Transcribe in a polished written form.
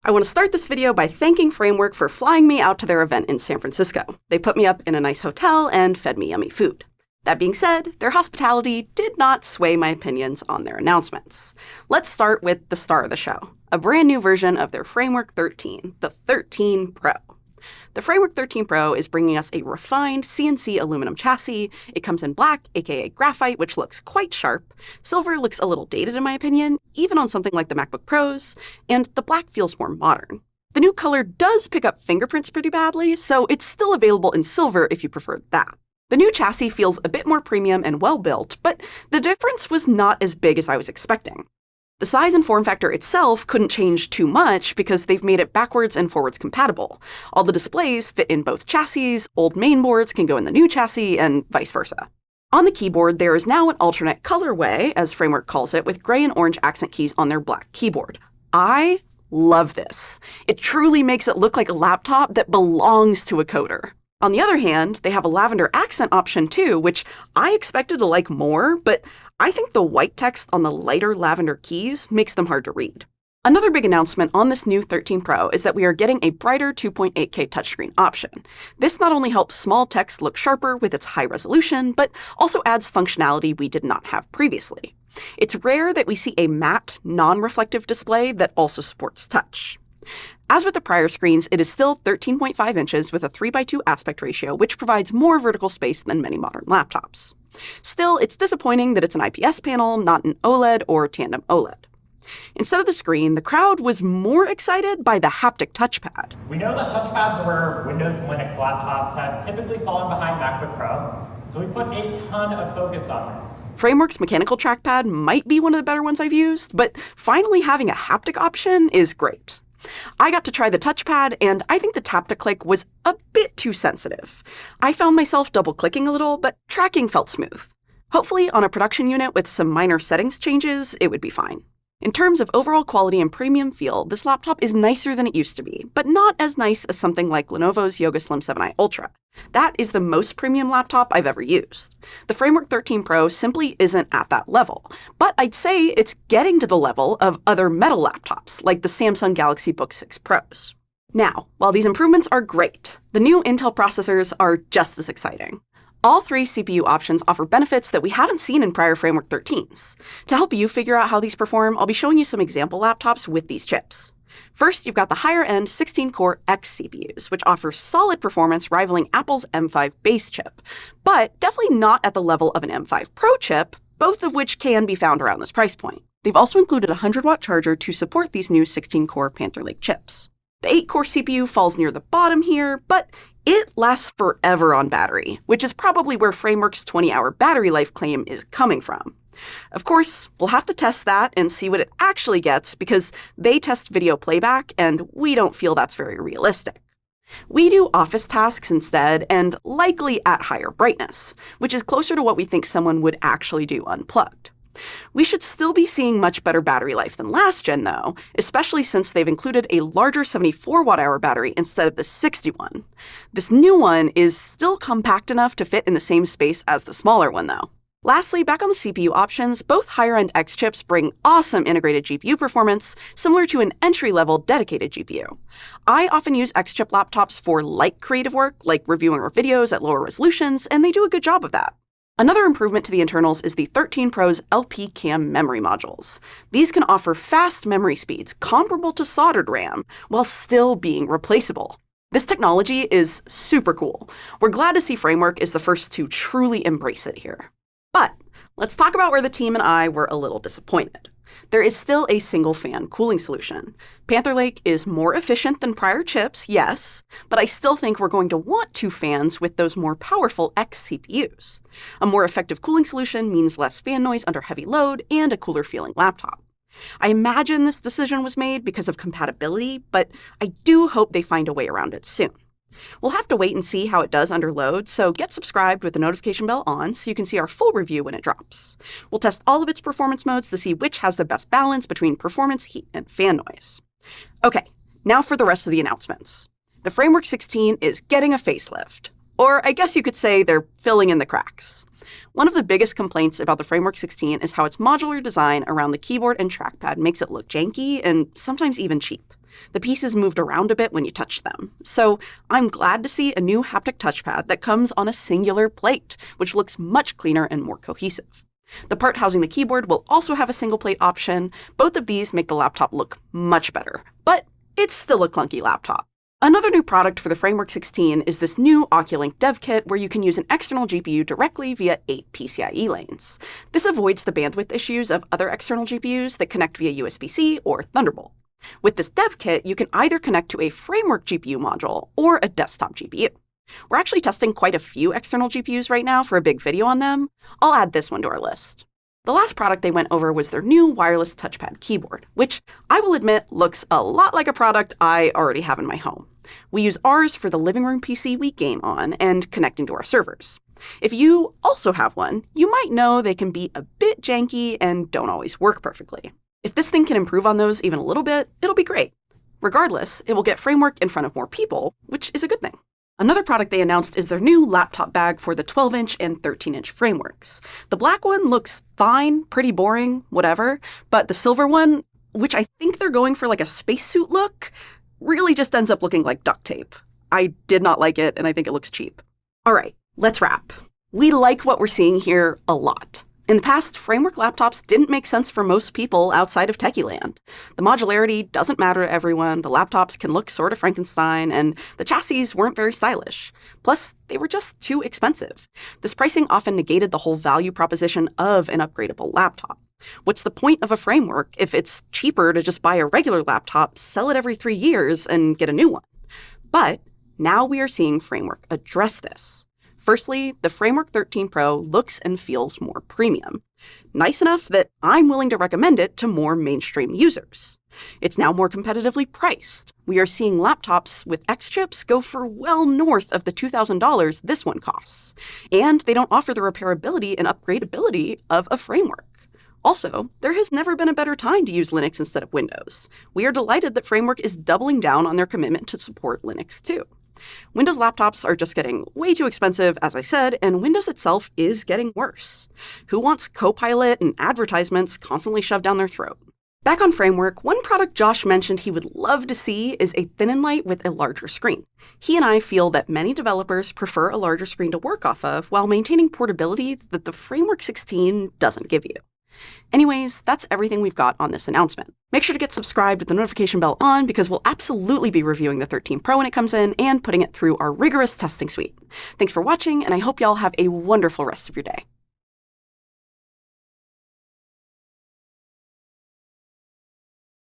I want to start this video by thanking Framework for flying me out to their event in San Francisco. They put me up in a nice hotel and fed me yummy food. That being said, their hospitality did not sway my opinions on their announcements. Let's start with the star of the show, a brand new version of their Framework 13, the 13 Pro. The Framework 13 Pro is bringing us a refined CNC aluminum chassis. It comes in black, aka graphite, which looks quite sharp. Silver looks a little dated in my opinion, even on something like the MacBook Pros, and the black feels more modern. The new color does pick up fingerprints pretty badly, so it's still available in silver if you prefer that. The new chassis feels a bit more premium and well-built, but the difference was not as big as I was expecting. The size and form factor itself couldn't change too much because they've made it backwards and forwards compatible. All the displays fit in both chassis, old mainboards can go in the new chassis, and vice versa. On the keyboard, there is now an alternate colorway, as Framework calls it, with gray and orange accent keys on their black keyboard. I love this. It truly makes it look like a laptop that belongs to a coder. On the other hand, they have a lavender accent option too, which I expected to like more, but I think the white text on the lighter lavender keys makes them hard to read. Another big announcement on this new 13 Pro is that we are getting a brighter 2.8K touchscreen option. This not only helps small text look sharper with its high resolution, but also adds functionality we did not have previously. It's rare that we see a matte, non-reflective display that also supports touch. As with the prior screens, it is still 13.5 inches with a 3:2 aspect ratio, which provides more vertical space than many modern laptops. Still, it's disappointing that it's an IPS panel, not an OLED or tandem OLED. Instead of the screen, the crowd was more excited by the haptic touchpad. We know that touchpads are where Windows and Linux laptops have typically fallen behind MacBook Pro, so we put a ton of focus on this. Framework's mechanical trackpad might be one of the better ones I've used, but finally having a haptic option is great. I got to try the touchpad, and I think the tap-to-click was a bit too sensitive. I found myself double-clicking a little, but tracking felt smooth. Hopefully, on a production unit with some minor settings changes, it would be fine. In terms of overall quality and premium feel, this laptop is nicer than it used to be, but not as nice as something like Lenovo's Yoga Slim 7i Ultra. That is the most premium laptop I've ever used. The Framework 13 Pro simply isn't at that level, but I'd say it's getting to the level of other metal laptops, like the Samsung Galaxy Book 6 Pros. Now, while these improvements are great, the new Intel processors are just as exciting. All three CPU options offer benefits that we haven't seen in prior Framework 13s. To help you figure out how these perform, I'll be showing you some example laptops with these chips. First, you've got the higher-end 16-core X CPUs, which offer solid performance rivaling Apple's M5 base chip, but definitely not at the level of an M5 Pro chip, both of which can be found around this price point. They've also included a 100-watt charger to support these new 16-core Panther Lake chips. The 8-core CPU falls near the bottom here, but it lasts forever on battery, which is probably where Framework's 20-hour battery life claim is coming from. Of course, we'll have to test that and see what it actually gets because they test video playback and we don't feel that's very realistic. We do office tasks instead and likely at higher brightness, which is closer to what we think someone would actually do unplugged. We should still be seeing much better battery life than last gen though, especially since they've included a larger 74 watt-hour battery instead of the 61. This new one is still compact enough to fit in the same space as the smaller one though. Lastly, back on the CPU options, both higher-end X chips bring awesome integrated GPU performance, similar to an entry-level dedicated GPU. I often use X chip laptops for light creative work, like reviewing our videos at lower resolutions, and they do a good job of that. Another improvement to the internals is the 13 Pro's LP-CAMM memory modules. These can offer fast memory speeds comparable to soldered RAM, while still being replaceable. This technology is super cool. We're glad to see Framework is the first to truly embrace it here. But let's talk about where the team and I were a little disappointed. There is still a single-fan cooling solution. Panther Lake is more efficient than prior chips, yes, but I still think we're going to want two fans with those more powerful X CPUs. A more effective cooling solution means less fan noise under heavy load and a cooler-feeling laptop. I imagine this decision was made because of compatibility, but I do hope they find a way around it soon. We'll have to wait and see how it does under load, so get subscribed with the notification bell on so you can see our full review when it drops. We'll test all of its performance modes to see which has the best balance between performance, heat, and fan noise. Okay, now for the rest of the announcements. The Framework 16 is getting a facelift. Or I guess you could say they're filling in the cracks. One of the biggest complaints about the Framework 16 is how its modular design around the keyboard and trackpad makes it look janky and sometimes even cheap. The pieces moved around a bit when you touched them. So I'm glad to see a new haptic touchpad that comes on a singular plate, which looks much cleaner and more cohesive. The part housing the keyboard will also have a single plate option. Both of these make the laptop look much better, but it's still a clunky laptop. Another new product for the Framework 16 is this new Oculink dev kit where you can use an external GPU directly via 8 PCIe lanes. This avoids the bandwidth issues of other external GPUs that connect via USB-C or Thunderbolt. With this dev kit, you can either connect to a Framework GPU module or a desktop GPU. We're actually testing quite a few external GPUs right now for a big video on them. I'll add this one to our list. The last product they went over was their new wireless touchpad keyboard, which I will admit looks a lot like a product I already have in my home. We use ours for the living room PC we game on and connecting to our servers. If you also have one, you might know they can be a bit janky and don't always work perfectly. If this thing can improve on those even a little bit, it'll be great. Regardless, it will get Framework in front of more people, which is a good thing. Another product they announced is their new laptop bag for the 12-inch and 13-inch frameworks. The black one looks fine, pretty boring, whatever, but the silver one, which I think they're going for like a spacesuit look, really just ends up looking like duct tape. I did not like it, and I think it looks cheap. All right, let's wrap. We like what we're seeing here a lot. In the past, Framework laptops didn't make sense for most people outside of techie land. The modularity doesn't matter to everyone, the laptops can look sort of Frankenstein, and the chassis weren't very stylish. Plus, they were just too expensive. This pricing often negated the whole value proposition of an upgradable laptop. What's the point of a Framework if it's cheaper to just buy a regular laptop, sell it every 3 years, and get a new one? But now we are seeing Framework address this. Firstly, the Framework 13 Pro looks and feels more premium. Nice enough that I'm willing to recommend it to more mainstream users. It's now more competitively priced. We are seeing laptops with X chips go for well north of the $2,000 this one costs. And they don't offer the repairability and upgradability of a Framework. Also, there has never been a better time to use Linux instead of Windows. We are delighted that Framework is doubling down on their commitment to support Linux too. Windows laptops are just getting way too expensive, as I said, and Windows itself is getting worse. Who wants Copilot and advertisements constantly shoved down their throat? Back on Framework, one product Josh mentioned he would love to see is a thin and light with a larger screen. He and I feel that many developers prefer a larger screen to work off of while maintaining portability that the Framework 16 doesn't give you. Anyways, that's everything we've got on this announcement. Make sure to get subscribed with the notification bell on because we'll absolutely be reviewing the 13 Pro when it comes in and putting it through our rigorous testing suite. Thanks for watching, and I hope y'all have a wonderful rest of your day.